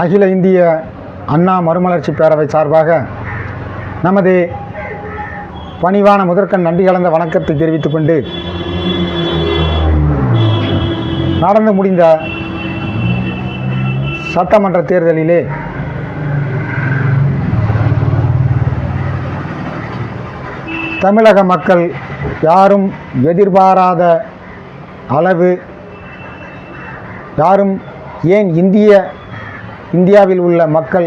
அகில இந்திய அண்ணா மறுமலர்ச்சி பேரவை சார்பாக நமது பணிவான முதற்கண் நன்றி கலந்த வணக்கத்தை தெரிவித்துக் கொண்டு, நடந்து முடிந்த சட்டமன்ற தேர்தலிலே தமிழக மக்கள் யாரும் எதிர்பாராத அளவு, யாரும் ஏன் இந்தியாவில் உள்ள மக்கள்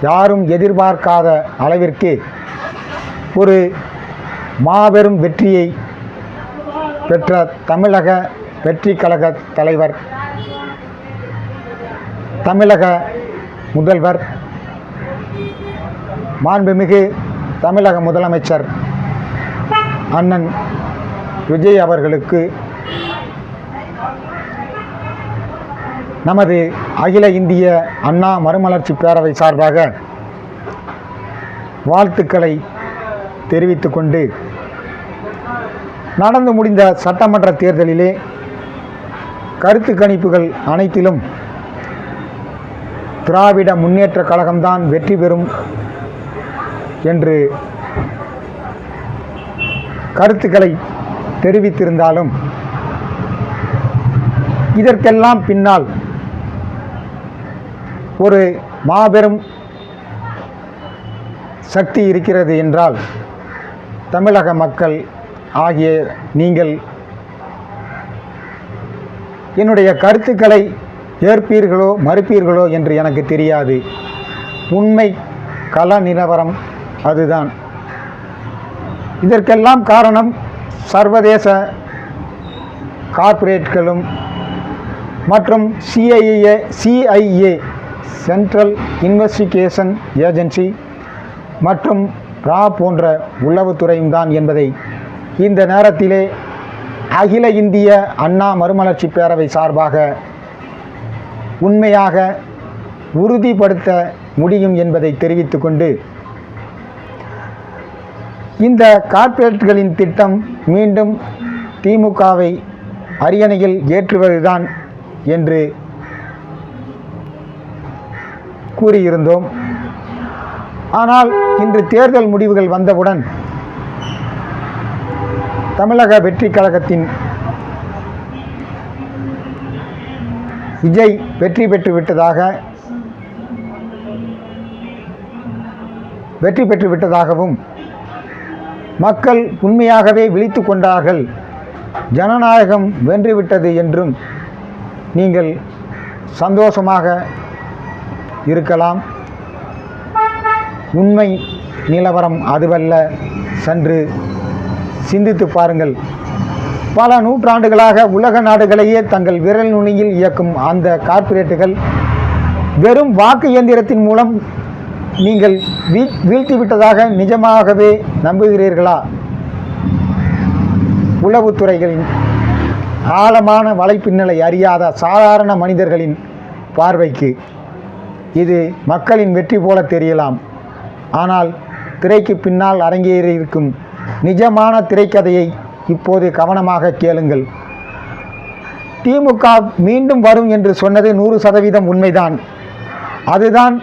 யாரும் எதிர்பார்க்காத அளவிற்கு ஒரு மாபெரும் வெற்றியை பெற்ற தமிழக வெற்றி கழக தலைவர், தமிழக முதல்வர், மாண்புமிகு தமிழக முதலமைச்சர் அண்ணன் விஜய் அவர்களுக்கு நமது அகில இந்திய அண்ணா மறுமலர்ச்சி பேரவை சார்பாக வாழ்த்துக்களை தெரிவித்துக் கொண்டு, நடந்து முடிந்த சட்டமன்ற தேர்தலிலே கருத்து கணிப்புகள் அனைத்திலும் திராவிட முன்னேற்ற கழகம்தான் வெற்றி பெறும் என்று கருத்துக்களை தெரிவித்திருந்தாலும், இதற்கெல்லாம் பின்னால் ஒரு மாபெரும் சக்தி இருக்கிறது என்றால், தமிழக மக்கள் ஆகிய நீங்கள் என்னுடைய கருத்துக்களை ஏற்பீர்களோ மறுப்பீர்களோ என்று எனக்கு தெரியாது. உண்மை கள நிலவரம் அதுதான். இதற்கெல்லாம் காரணம் சர்வதேச கார்ப்பரேட்களும் மற்றும் CIA சென்ட்ரல் இன்வெஸ்டிகேஷன் ஏஜென்சி மற்றும் ரா போன்ற உளவுத்துறையும் தான் என்பதை இந்த நேரத்திலே அகில இந்திய அண்ணா மறுமலர்ச்சி பேரவை சார்பாக உண்மையாக உறுதிப்படுத்த முடியும் என்பதை தெரிவித்துக் கொண்டு, இந்த கார்ப்பரேட்களின் திட்டம் மீண்டும் திமுகவை அரியணையில் ஏற்றுவதுதான் என்று கூறியிருந்தோம். ஆனால் இன்று தேர்தல் முடிவுகள் வந்தவுடன் தமிழக வெற்றி கழகத்தின் விஜய் வெற்றி பெற்று விட்டதாகவும் மக்கள் உண்மையாகவே விழித்து கொண்டார்கள், ஜனநாயகம் வென்றுவிட்டது என்றும் நீங்கள் சந்தோஷமாக இருக்கலாம். உண்மை நிலவரம் அதுவல்ல. சென்று சிந்தித்து பாருங்கள். பல நூற்றாண்டுகளாக உலக நாடுகளையே தங்கள் விரல் நுனியில் இயக்கும் அந்த கார்ப்பரேட்டுகள் வெறும் வாக்கு இயந்திரத்தின் மூலம் நீங்கள் வீழ்த்திவிட்டதாக நிஜமாகவே நம்புகிறீர்களா? உளவுத்துறைகளின் ஆழமான வலைப்பின்னலை அறியாத சாதாரண மனிதர்களின் பார்வைக்கு இது மக்களின் வெற்றி போல தெரியலாம். ஆனால் திரைக்கு பின்னால் அரங்கேறியிருக்கும் நிஜமான திரைக்கதையை இப்போது கவனமாக கேளுங்கள். திமுக மீண்டும் வரும் என்று சொன்னது 100% உண்மைதான். அதுதான்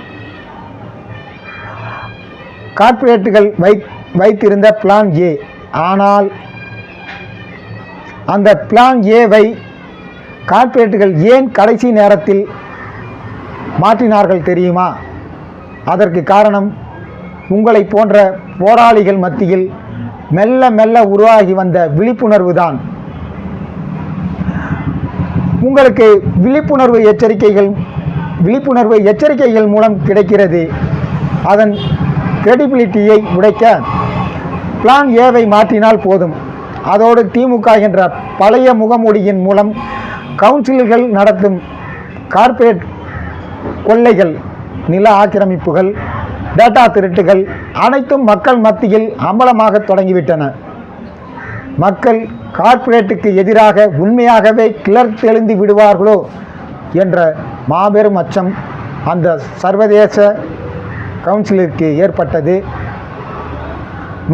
கார்ப்பரேட்டுகள் வைத்திருந்த பிளான் ஏ. ஆனால் அந்த பிளான் ஏவை கார்ப்பரேட்டுகள் ஏன் கடைசி நேரத்தில் மாற்றினார்கள் தெரியுமா? அதற்கு காரணம் உங்களை போன்ற போராளிகள் மத்தியில் மெல்ல மெல்ல உருவாகி வந்த விழிப்புணர்வு தான். உங்களுக்கு விழிப்புணர்வு எச்சரிக்கைகள் மூலம் கிடைக்கிறது. அதன் கிரெடிபிலிட்டியை உடைக்க பிளான் ஏவை மாற்றினால் போதும். அதோடு திமுக என்ற பழைய முகமூடியின் மூலம் கவுன்சில்கள் நடத்தும் கார்ப்பரேட் கொள்ளைகள், நில ஆக்கிரமிப்புகள், டேட்டா திருட்டுகள் அனைத்தும் மக்கள் மத்தியில் அம்பலமாக தொடங்கிவிட்டன. மக்கள் கார்ப்பரேட்டுக்கு எதிராக உண்மையாகவே கிளர்த்தெழுந்து விடுவார்களோ என்ற மாபெரும் அச்சம் அந்த சர்வதேச கவுன்சிலுக்கு ஏற்பட்டது.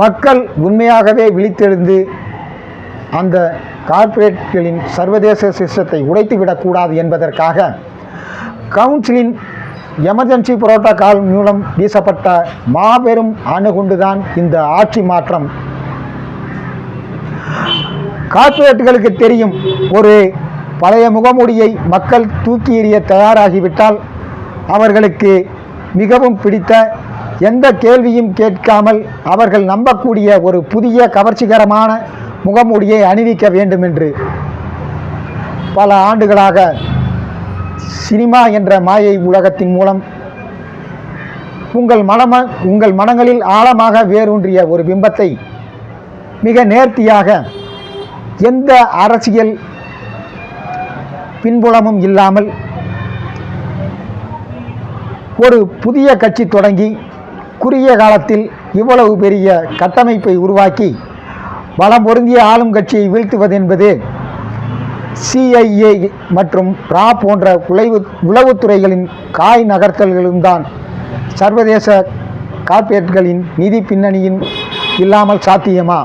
மக்கள் உண்மையாகவே விழித்தெழுந்து அந்த கார்ப்பரேட்களின் சர்வதேச சிஸ்டத்தை உடைத்துவிடக்கூடாது என்பதற்காக கவுன்சிலின் எமர்ஜென்சி புரோட்டோகால் மூலம் வீசப்பட்ட மாபெரும் அணுகுண்டுதான் இந்த ஆட்சி மாற்றம். கார்ப்பரேட்டுகளுக்கு தெரியும், ஒரு பழைய முகமூடியை மக்கள் தூக்கி எறிய தயாராகிவிட்டால் அவர்களுக்கு மிகவும் பிடித்த, எந்த கேள்வியும் கேட்காமல் அவர்கள் நம்பக்கூடிய ஒரு புதிய கவர்ச்சிகரமான முகமூடியை அணிவிக்க வேண்டும் என்று. பல ஆண்டுகளாக சினிமா என்ற மாயை உலகத்தின் மூலம் உங்கள் மனங்களில் ஆழமாக வேரூன்றிய ஒரு பிம்பத்தை மிக நேர்த்தியாக, எந்த அரசியல் பின்புலமும் இல்லாமல் ஒரு புதிய கட்சி தொடங்கி குறுகிய காலத்தில் இவ்வளவு பெரிய கட்டமைப்பை உருவாக்கி பலம் பொருந்திய ஆளும் கட்சியை வீழ்த்துவதென்பது CIA மற்றும் ரா போன்ற உளவுத்துறைகளின் காய் நகர்த்தல்களும் தான் சர்வதேச கார்ப்பரேட்களின் நிதி பின்னணியின் இல்லாமல் சாத்தியமா?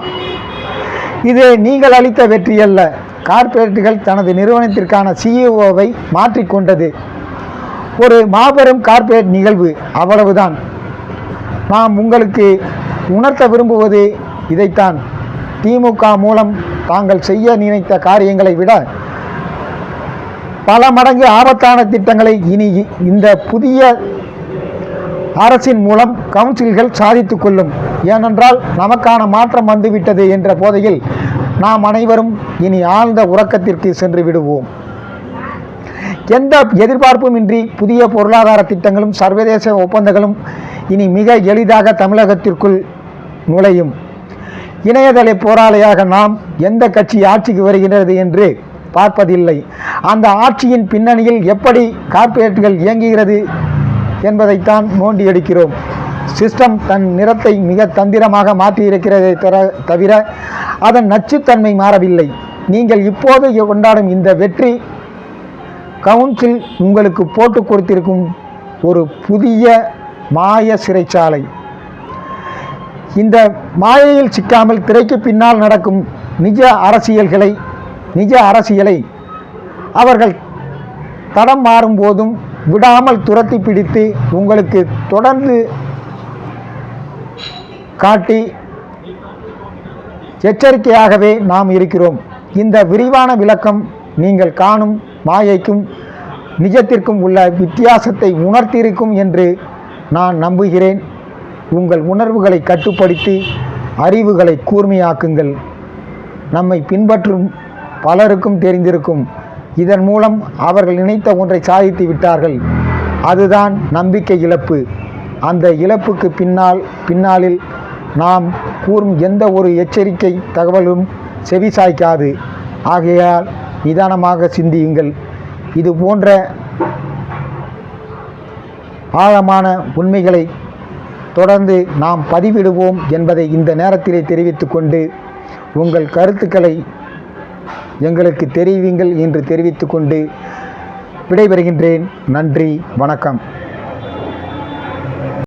இது நீங்கள் அளித்த வெற்றியல்ல. கார்ப்பரேட்டுகள் தனது நிறுவனத்திற்கான CEOவை மாற்றிக்கொண்டது ஒரு மாபெரும் கார்ப்பரேட் நிகழ்வு, அவ்வளவுதான். நாம் உங்களுக்கு உணர்த்த விரும்புவது இதைத்தான். திமுக மூலம் தாங்கள் செய்ய நினைத்த காரியங்களை விட பல மடங்கு ஆபத்தான திட்டங்களை இனி இந்த புதிய அரசின் மூலம் கவுன்சில்கள் சாதித்து கொள்ளும். ஏனென்றால் நமக்கான மாற்றம் வந்துவிட்டது என்ற போதையில் நாம் அனைவரும் இனி ஆழ்ந்த உறக்கத்திற்கு சென்று விடுவோம். எந்த எதிர்பார்ப்புமின்றி புதிய பொருளாதார திட்டங்களும் சர்வதேச ஒப்பந்தங்களும் இனி மிக எளிதாக தமிழகத்திற்குள் நுழையும். இணையதள போராளியாக நாம் எந்த கட்சி ஆட்சிக்கு வருகிறது என்று பார்ப்பதில்லை. அந்த ஆட்சியின் பின்னணியில் எப்படி கார்ப்பரேட்டுகள் இயங்குகிறது என்பதைத்தான் நோண்டி எடுக்கிறோம். சிஸ்டம் தன் நிறத்தை மிக தந்திரமாக மாற்றியிருக்கிறதை தவிர அதன் நச்சுத்தன்மை மாறவில்லை. நீங்கள் இப்போது கொண்டாடும் இந்த வெற்றி கவுன்சில் உங்களுக்கு போட்டு கொடுத்திருக்கும் ஒரு புதிய மாய சிறைச்சாலை. இந்த மாயையில் சிக்காமல் திரைக்கு பின்னால் நடக்கும் நிஜ அரசியலை அவர்கள் தடம் மாறும்போதும் விடாமல் துரத்தி பிடித்து உங்களுக்கு தொடர்ந்து காட்டி எச்சரிக்கையாகவே நாம் இருக்கிறோம். இந்த விரிவான விளக்கம் நீங்கள் காணும் மாயைக்கும் நிஜத்திற்கும் உள்ள வித்தியாசத்தை உணர்த்தியிருக்கும் என்று நான் நம்புகிறேன். உங்கள் உணர்வுகளை கட்டுப்படுத்தி அறிவுகளை கூர்மையாக்குங்கள். நம்மை பின்பற்றும் பலருக்கும் தெரிந்திருக்கும், இதன் மூலம் அவர்கள் நினைத்த ஒன்றை சாதித்து விட்டார்கள். அதுதான் நம்பிக்கை இழப்பு. அந்த இழப்புக்கு பின்னாளில் நாம் கூறும் எந்த ஒரு எச்சரிக்கை தகவலும் செவிசாய்க்காது. ஆகையால் நிதானமாக சிந்தியுங்கள். இது போன்ற ஆழமான உண்மைகளை தொடர்ந்து நாம் பதிவிடுவோம் என்பதை இந்த நேரத்திலே தெரிவித்துக்கொண்டு, உங்கள் கருத்துக்களை எங்களுக்கு தெரிவிங்கள் என்று தெரிவித்துக்கொண்டு விடைபெறுகின்றேன். நன்றி, வணக்கம்.